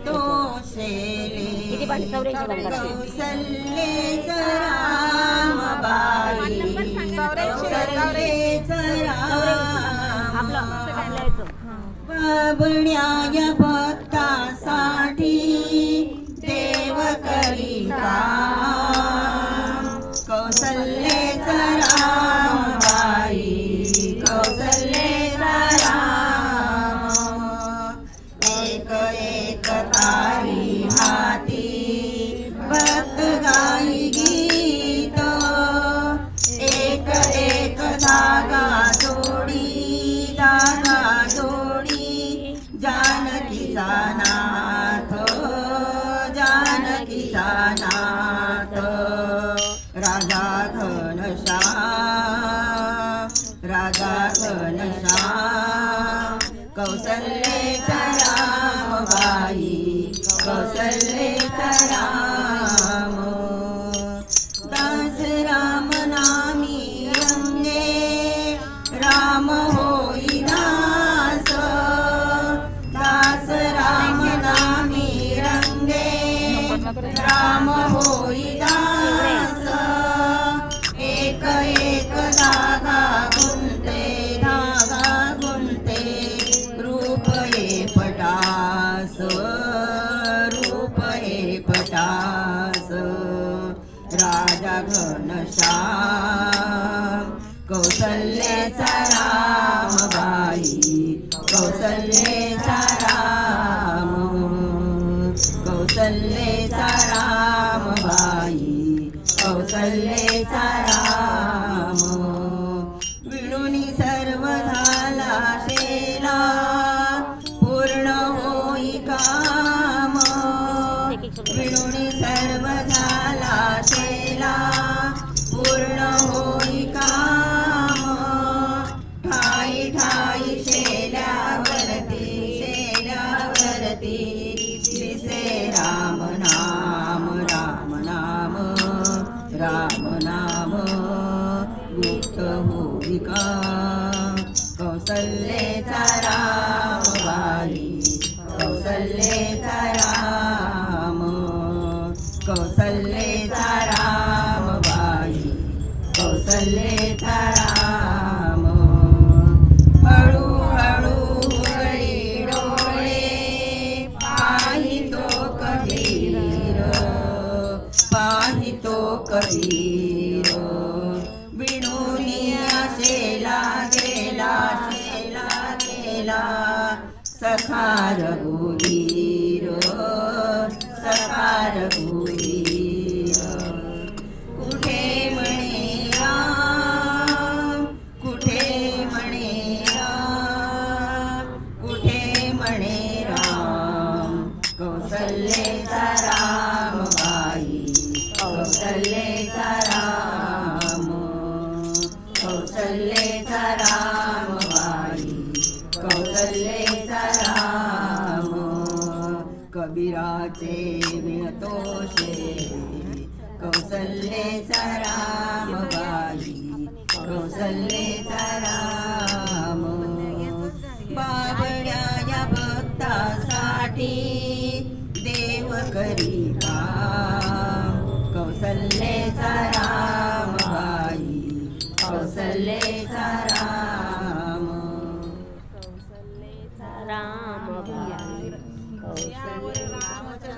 तोषेले कौसल्येच रामबाई कौसल्येच बाबण्याय भक्तासाठी देव करिता कौसल्येच रामबाई कौसल्येच राम एक एक तारी हाती भक्त गाई गीत एक एक धागा जोडी जानकीचा नाथ जानकीचा नाथ राजा घनश्याम कौसल्येचा रामबाई कौसल्येचा राम दास राम नामी रंगे राम होई दास दास राम नामी रंगे राम होई दास एक एक धागा गुंते रूप ये पटास राजा घनश्याम कौसल्येचा रामबाई कौसल्येचा राम कौसल्येचा रामबाई कौसल्येचा राम विणुनी सर्व झाला शेला पूर्ण होई काम विणुनी सर्व झाला शेला पूर्ण होई काम ठाई ठाई शेल्यावरती दिसे राम नाम गुप्त होई का कौसल्येचा रामबाई कौसल्येचा राम कौसल्येचा रामबाई कौसल्येचा राम हळू हळू उघडी डोळे पाहितो कबीर विणुनी शेला गेला सखा रघुवीर कुठे म्हणे राम कुठे म्हणे राम कौसल्येचा रामबाई कौसल्येचा राम कौसल्येचा रामबाई कौसल्येचा राम कबीराचे विणतोषे कौसल्येचा रामबाई कौसल्येचा राम बाबड्या या भक्तासाठी देव करिता कौसल्येचा रामबाई कौसल्येचा राम रामबाई कौसल्येचा राम